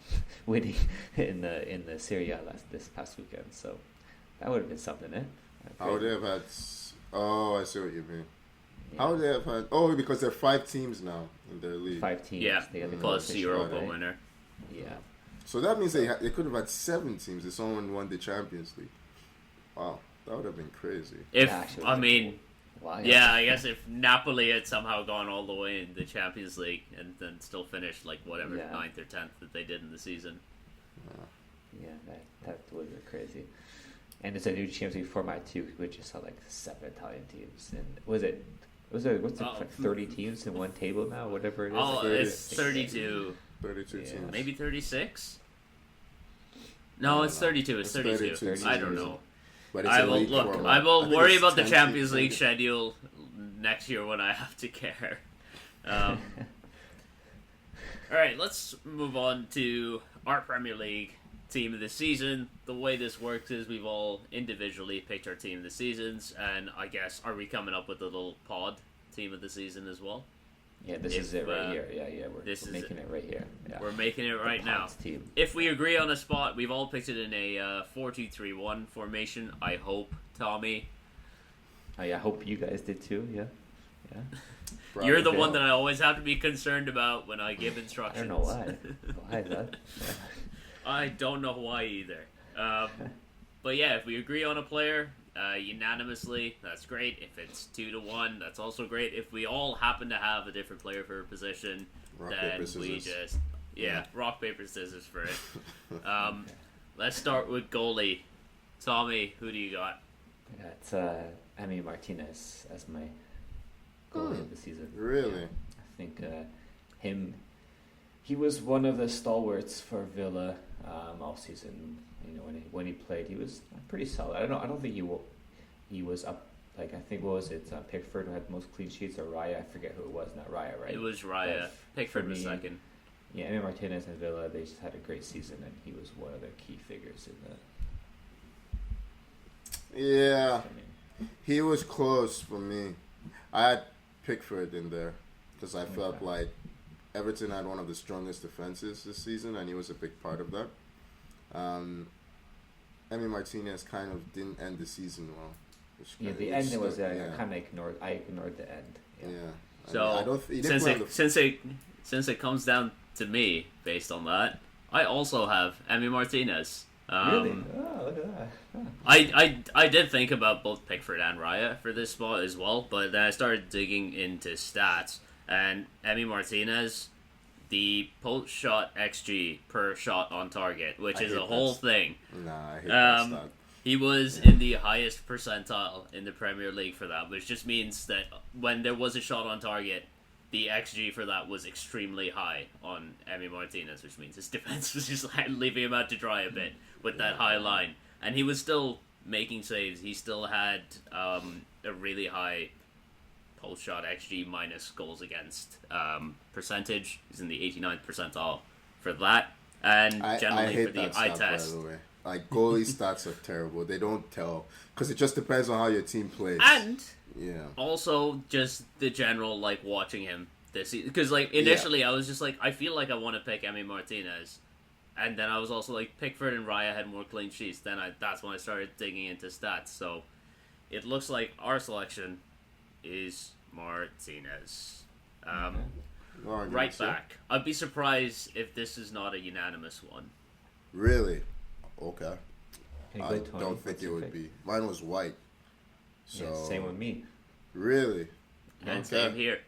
winning in the Serie A this past weekend. So that would have been something, eh? How would they have had? Oh, I see what you mean. Yeah. How would they have had? Oh, because there are 5 teams now in their league. 5 teams. Yeah, They got the plus the coefficient, Europa right? winner. Yeah. So that means they could have had 7 teams if someone won the Champions League. Wow, That would have been crazy. If Yeah, actually, I mean, Wow, yeah, I guess if Napoli had somehow gone all the way in the Champions League and then still finished like whatever Yeah. 9th or 10th that they did in the season. Yeah, that would be crazy. And it's a new Champions League format too, which just had like 7 Italian teams. And what's it like 30 teams in one table now, whatever it is? Oh, 30. it's 32, 32 Yeah. teams. maybe 36. No, it's 32. It's 32. 32 I don't teams. know. But it's I a will league look. format. I will think worry it's about the 10 Champions League teams. schedule next year when I have to care. All right, let's move on to our Premier League team of the season. The way this works is we've all individually picked our team of the seasons, and I guess are we coming up with a little pod team of the season as well? Yeah, this If, is it right here. Yeah, we're this is making it right here. Yeah. We're making it right now. Poch team. If we agree on a spot, we've all picked it in a 4-2-3-1 formation. I hope, Tommy. Oh yeah, I hope you guys did too. Yeah. Probably You're the not. one that I always have to be concerned about when I give I instructions. don't know why. Why is that? I don't know why either. But yeah, if we agree on a player unanimously, that's great. If it's 2-1, that's also great. If we all happen to have a different player for a position, Rock, then paper, we scissors. just rock paper scissors for it. Let's start with goalie. Tommy, who do you got? I got Emi Martinez as my goalie of the season. Really? Yeah. I think he was one of the stalwarts for Villa all season. You know, when he played, he was pretty solid. I don't think he was up. Like, I think, what was it? Pickford who had the most clean sheets, or Raya? I forget who it was. Not Raya, right? It was Raya. But Pickford for was me, second. Yeah, Emi Martinez and Villa, they just had a great season, and he was one of the key figures in the. Yeah, I mean, he was close for me. I had Pickford in there because I felt Okay. like Everton had one of the strongest defenses this season, and he was a big part of that. Emi Martinez kind of didn't end the season well. yeah, the end was I kind of ignored. I ignored the end. Yeah. So I don't. He didn't play on the since it comes down to me based on that, I also have Emi Martinez. Really? Oh, look at that. Oh. I did think about both Pickford and Raya for this spot as well, but then I started digging into stats, and Emi Martinez, the post shot XG per shot on target, which I is hate a whole that. thing. Nah, I hate that Um, stat. He was in the highest percentile in the Premier League for that, which just means that when there was a shot on target, the XG for that was extremely high on Emi Martinez, which means his defense was just leaving him out to dry a bit with that high line. And he was still making saves. He still had a really high post-shot XG minus goals against percentage. He's in the 89th percentile for that. And I generally hate for the that eye stat, test. by the way. Like, goalie stats are terrible. They don't tell. Because it just depends on how your team plays. And yeah. also just the general, like, watching him this season. Because, like, initially I was just like, I feel like I want to pick Emi Martinez. And then I was also like, Pickford and Raya had more clean sheets. Then that's when I started digging into stats. So it looks like our selection is Martinez. No arguments, Right yeah? back. I'd be surprised if this is not a unanimous one. Really? Okay. Okay, I go, Tony. don't think What's it your would pick? be. Mine was white. So Yeah, same with me. Really? And Okay. same here.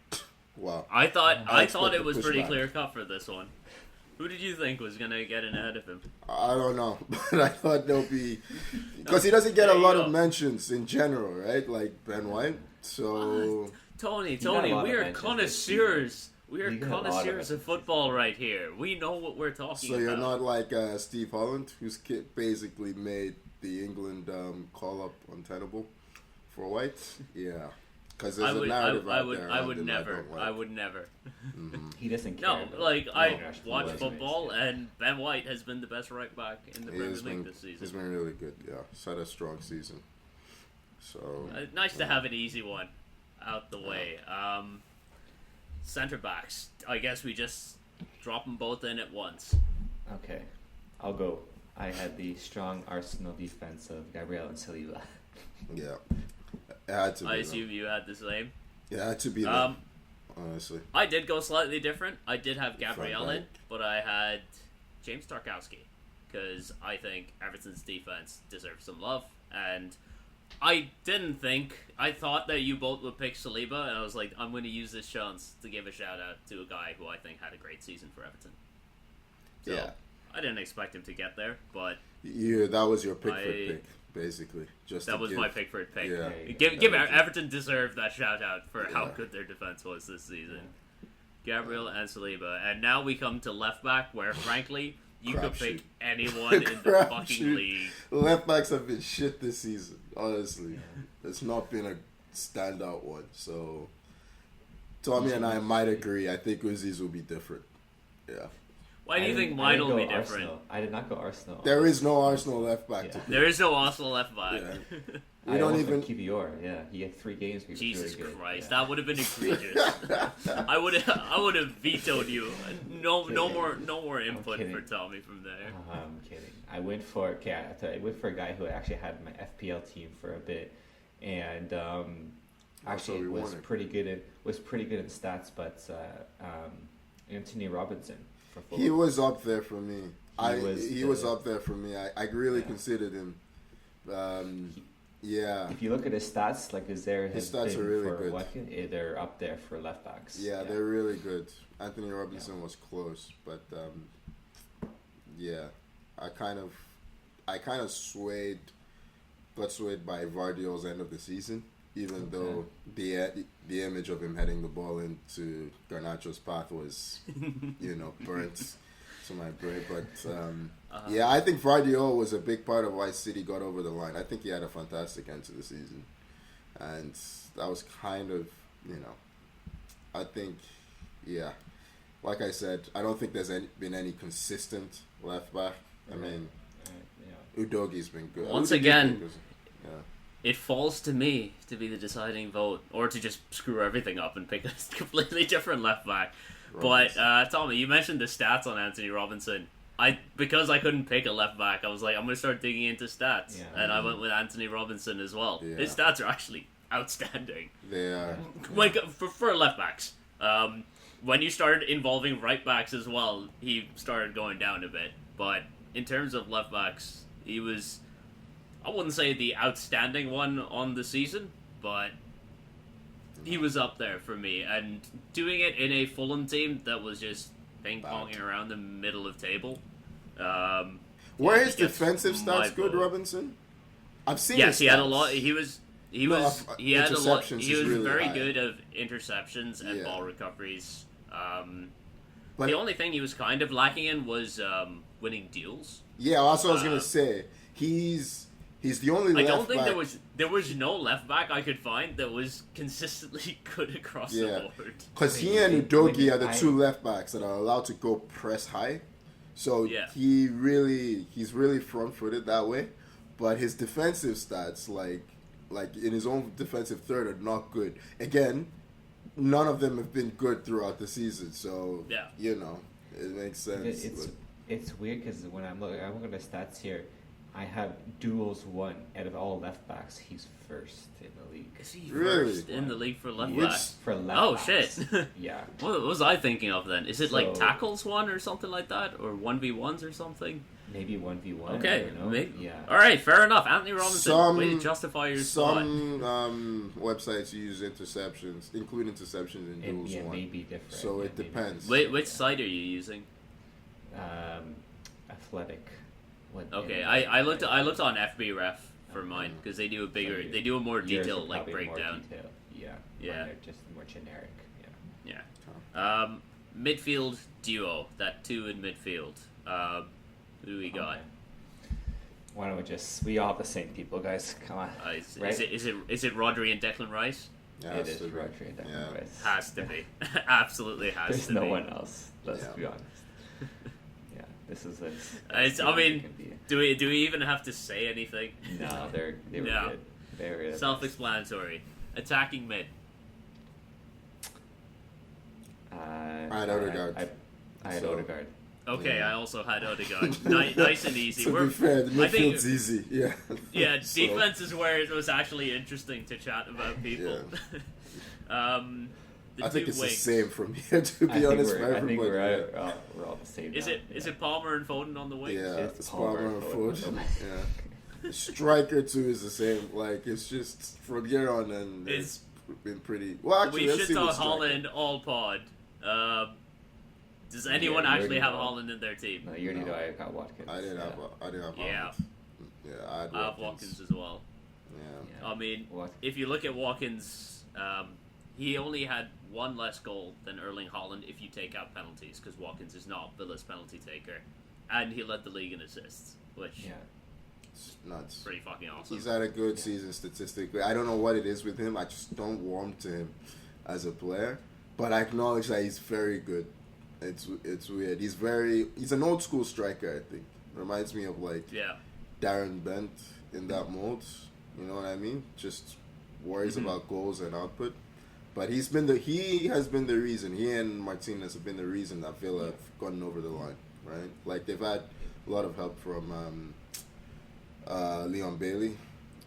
Wow. I thought expect it to was push pretty back. clear cut for this one. Who did you think was gonna get in ahead of him? I don't know, but I thought there'll be because he doesn't get a There you lot go. of mentions in general, right? Like Ben White. So Tony, got a lot of we are mentions this connoisseurs. We are You got a lot of connoisseurs of mentions. football right here. We know what we're talking so about. you're not like Steve Holland, who's basically made the England call up untenable for White. Yeah, because there's a narrative out there. I around would him never. don't like. I would never. He doesn't care. No, about like I international watch resumes, football, yeah. and Ben White has been the best right back in the He Premier has League been, this he's season. been really good. Yeah, he's had a strong season. So Nice to have an easy one out the way. Centre backs. I guess we just drop them both in at once. Okay, I'll go. I had the strong Arsenal defense of Gabriel and Saliba. yeah, it had to be. I them. assume you had the same. It had to be them, Um, honestly. I did go slightly different. I did have Gabrielle Front in, but I had James Tarkowski because I think Everton's defense deserves some love, and I didn't think. I thought that you both would pick Saliba, and I was like, I'm going to use this chance to give a shout out to a guy who I think had a great season for Everton. So, Yeah. I didn't expect him to get there, but Yeah, that was your Pickford pick, basically. that was my Pickford pick. Yeah. Give Everton deserved that shout out for how good their defense was this season. Gabriel and Saliba, and now we come to left back, where frankly you could pick anyone in the fucking league. Left backs have been shit this season. Honestly, it's not been a standout one. So Tommy and I might agree. I think Uzi's will be different. Yeah. Why do you think mine will be different? I did not go Arsenal. There is no Arsenal left back to pick. There is no Arsenal left back. Yeah. I don't even Kivior. Yeah, he had 3 games. He was Jesus really good. Christ, Yeah. that would have been egregious. I would have vetoed you. No more input kidding. for Tommy from there. I'm kidding. I went for a guy who actually had my FPL team for a bit, and actually was pretty good in stats. But Anthony Robinson for Fulham. He was up there for me. He was the- up there for me. I really considered him. Yeah. If you look at his stats, like his stats are really good. They're up there for left backs. Yeah, they're really good. Anthony Robinson was close, but yeah, I kind of swayed by Vardiol's end of the season, even though the image of him heading the ball into Garnacho's path was, burnt to my brain. But yeah, I think Vardiol was a big part of why City got over the line. I think he had a fantastic end to the season, and that was kind of, I think, yeah. Like I said, I don't think there's been any consistent left back. I mean, Udogi's been good. Once again, it falls to me to be the deciding vote, or to just screw everything up and pick a completely different left back. Robinson. But Tommy, you mentioned the stats on Anthony Robinson. Because I couldn't pick a left back, I was like, I'm going to start digging into stats, and I went with Anthony Robinson as well. Yeah. His stats are actually outstanding. They are. Like for left backs. When you started involving right backs as well, he started going down a bit. But in terms of left backs, he was, I wouldn't say the outstanding one on the season, but he was up there for me. And doing it in a Fulham team that was just ping-ponging around the middle of table. Were his defensive stats good, Robinson? I've seen. Yes, his he had a stats. lot. He was interceptions He is was really very high. good of interceptions and Yeah. ball recoveries. But the only thing he was kind of lacking in was winning duels. yeah, that's what I was gonna say. He's the only. I left don't think back. there was no left back I could find that was consistently good across the board. Because he and Udogi are the two left backs that are allowed to go press high. So he's really front footed that way. But his defensive stats, like in his own defensive third, are not good. Again, none of them have been good throughout the season. So it makes sense. It's weird because when I'm looking at the stats here, I have duels won out of all left backs. He's first in the league. Is he Really? first in the league for left Which- back? For left Oh backs. shit! Yeah. What was I thinking of then? Is it like So- tackles one or something like that, or 1v1s or something? Maybe 1v1. Okay, I don't know. maybe. Yeah. All right, fair enough. Anthony Robinson, Some- way to justify your spot. Some websites use interceptions, include interceptions in duels Yeah, one. maybe different. So Yeah, it maybe depends. Which site are you using? Athletic. Okay, I looked on FB Ref for mine because they do a more Yours are detailed probably more breakdown. detailed. Yeah. Yeah. Mine are just more generic. Yeah. Yeah. Midfield duo, that two in midfield. Who we got? Okay. Why don't we all have the same people, guys? Come on. Is Right? it Rodri and Declan Rice? Yeah, It is so- Rodri and Declan yeah. Rice. Has to be. Absolutely has There's to no be. one else. Let's Yeah. be honest. Yeah, this is it. I mean, do we even have to say anything? No, they were No. good. They were the Self-explanatory. Attacking mid. best. I had Odegaard. I had So- Odegaard. Okay, Yeah. I also had Odegaard. Nice and easy. To be fair, the I think- midfield's easy. Yeah. Yeah, So- defense is where it was actually interesting to chat about people. The I think two it's wings. the same from here, to be honest, for I think everybody. we're all the same. Is now. it Palmer and Foden on the wings? Yeah, It's it's Palmer Palmer and and Foden. Foden. Yeah. Striker too is the same. Like it's just from here on, and it's been pretty. Well, actually, we let's should see talk with striker. Holland all pod. Does anyone you actually already have know. Holland in their team? No, you already know I got Watkins. I didn't have. I didn't have. Yeah. Holland. Yeah, I had I have Watkins as well. Yeah. I mean, Wat- if you look at Watkins, he only had one less goal than Erling Haaland if you take out penalties, because Watkins is not Villa's penalty taker, and he led the league in assists, which It's nuts. is pretty fucking awesome. He's had a good season statistically. I don't know what it is with him. I just don't warm to him as a player, but I acknowledge that he's very good. It's weird. He's an old school striker. I think reminds me of like Yeah. Darren Bent in that mold. You know what I mean? Just worries about goals and output. But he has been the reason. He and Martinez have been the reason that Villa have gotten over the line, right? Like they've had a lot of help from Leon Bailey,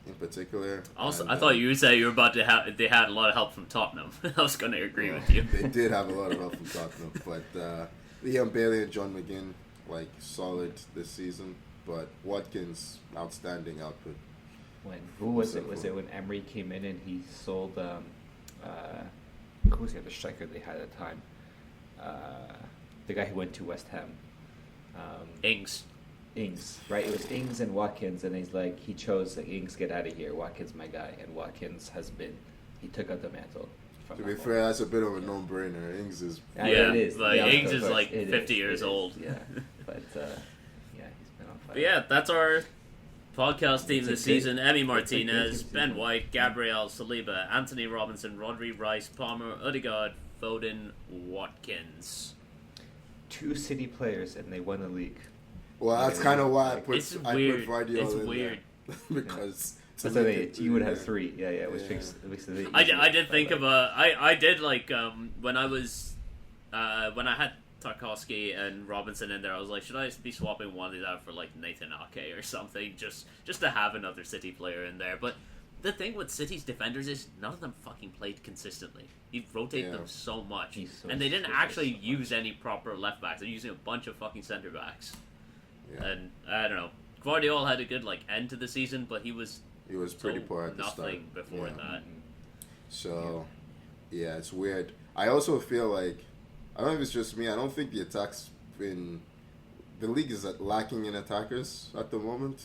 in particular. Also, and, I thought you would say you were about to have. They had a lot of help from Tottenham. I was going to agree with you. They did have a lot of help from Tottenham, but Leon Bailey and John McGinn like solid this season. But Watkins, outstanding output. Who was it? Was it when Emery came in and he sold? Who was the other striker they had at the time? The guy who went to West Ham. Ings. Ings, right? It was Ings and Watkins, and he's like, he chose like, Ings, get out of here. Watkins, my guy, and Watkins he took out the mantle. To be fair, that's a bit of a no-brainer. Ings is Yeah, it is. like, Yeah, Ings of is course. like It 50 is. years It is. old. Yeah, but he's been on fire. But yeah, that's our podcast team It's a this great- season. Emmy it's a Martinez, great Ben season. White, Gabriel Saliba, Anthony Robinson, Rodri, Rice, Palmer, Odegaard, Foden, Watkins. 2 City players, and they won the league. well. That's kind of why I put It's weird. Vardy It's in there. weird. Because So you would have 3. Yeah, which makes it I did think of I did like when I was when I had Tarkowski and Robinson in there, I was like, should I be swapping one of these out for like Nathan Ake or something, just to have another City player in there? But the thing with City's defenders is none of them fucking played consistently. You rotate them so much, and they didn't actually use any proper left backs. They're using a bunch of fucking center backs, and I don't know. Guardiola had a good like end to the season, but he was pretty poor at the start. nothing before that. So, yeah, it's weird. I also feel like, I don't know if it's just me, I don't think the attack's been... The league is lacking in attackers at the moment.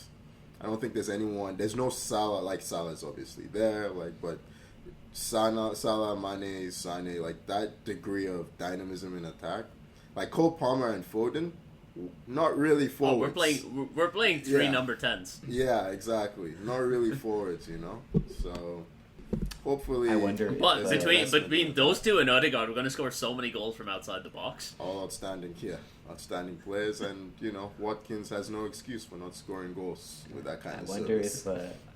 I don't think there's anyone... There's no Salah, like Salah's obviously there, like, but Salah, Mane, Sane, like that degree of dynamism in attack. Like Cole Palmer and Foden, not really forwards. We're playing 3 Yeah. number 10s. Yeah, exactly. Not really forwards, you know? So, hopefully... I wonder. But there's between investment. those two and Odegaard, we're going to score so many goals from outside the box. All outstanding, outstanding players, and Watkins has no excuse for not scoring goals with that kind of service.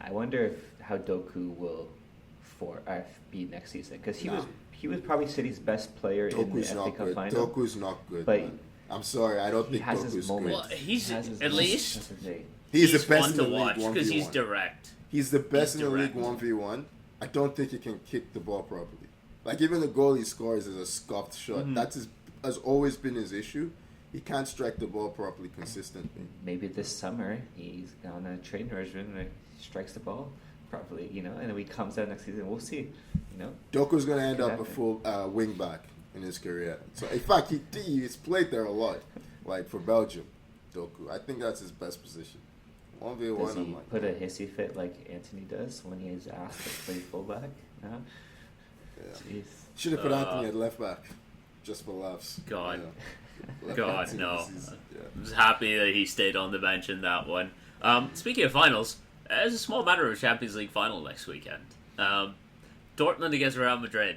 I wonder if how Doku will be next season, because he was probably City's best player in the Doku's FA not Cup good. final. Doku's not good. But Man. I'm sorry, I don't he think has his Doku's moments. Well, good. he's He has his at moments. least That's the thing. He's the best fun in the to watch league because he's 1v1. direct. He's the best He's in the league direct. 1v1. I don't think he can kick the ball properly. Like even the goal he scores is a scuffed shot. That's has always been his issue. He can't strike the ball properly consistently. Maybe this summer he's on a train version and strikes the ball properly, and then he comes out next season. We'll see, Doku's gonna end Could up a happen. full wing back in his career. So in fact, he's played there a lot, like for Belgium. Doku, I think that's his best position. 1v1, Does he I'm like, put a hissy fit like Anthony does when he is asked to play fullback? No? yeah. Jeez. Should have put Anthony at left back, just for laughs. God. Yeah. Left God, back team no. this season, yeah. I was happy that he stayed on the bench in that one. Speaking of finals, there's a small matter of a Champions League final next weekend. Dortmund against Real Madrid.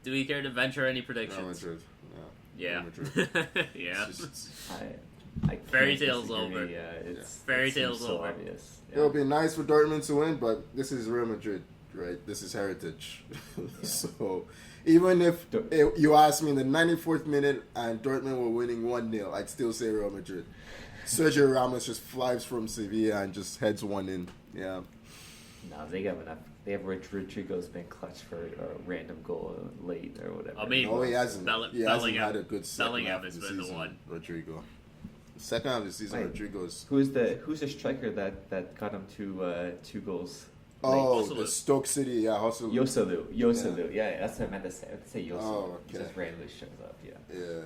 Do we care to venture any Real predictions? Madrid. Yeah. Real Madrid. Yeah. It's just- I Fairy can't tales disagree. over. It's, Fairy it seems tales so over. obvious. Yeah. It'll be nice for Dortmund to win, but this is Real Madrid, right? This is heritage. So even if you ask me in the 94th minute and Dortmund were winning 1-0, I'd still say Real Madrid. Sergio Ramos just flies from Sevilla and just heads one in. Yeah. No, they have enough. They have Rodrigo's been clutch for a random goal late or whatever. I mean, No, he hasn't. He hasn't Bellingham- had a good second Bellingham half has of the been the season, one. Rodrigo. Second half of the season, Wait. Rodrigo's. Who's the striker that got him to 2 goals? Oh, Hosselu. the Stoke City, yeah, Hosselu. Yosalu. Yeah, that's what I meant to say. I meant to say Yosalu. Oh, He okay. just randomly shows up. Yeah. Yeah.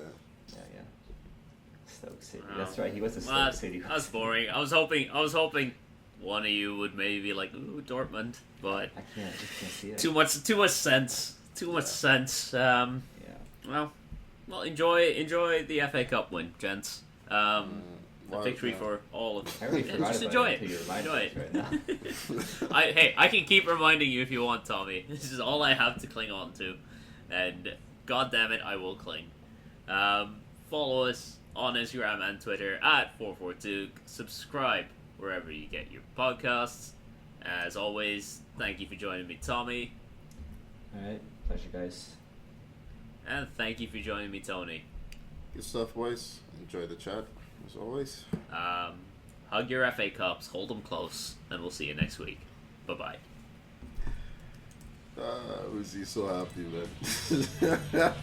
Stoke City. Wow. That's right. He was a Stoke Well, City. that's boring. I was hoping one of you would maybe be like, ooh, Dortmund, but I just can't see it. too much sense. Too much sense. Yeah. Well, enjoy the FA Cup win, gents. A Wow, victory yeah. for all of I already yeah, forgot just about enjoy it it. until you remind Enjoy us it. right now. I can keep reminding you if you want, Tommy. This is all I have to cling on to, and god damn it, I will cling. Follow us on Instagram and Twitter at 442. Subscribe wherever you get your podcasts. As always, thank you for joining me, Tommy, Alright, pleasure, guys. and thank you for joining me, Tony. Good stuff, boys. Enjoy the chat, as always. Hug your FA Cups, hold them close, and we'll see you next week. Bye-bye. Was he so happy, man?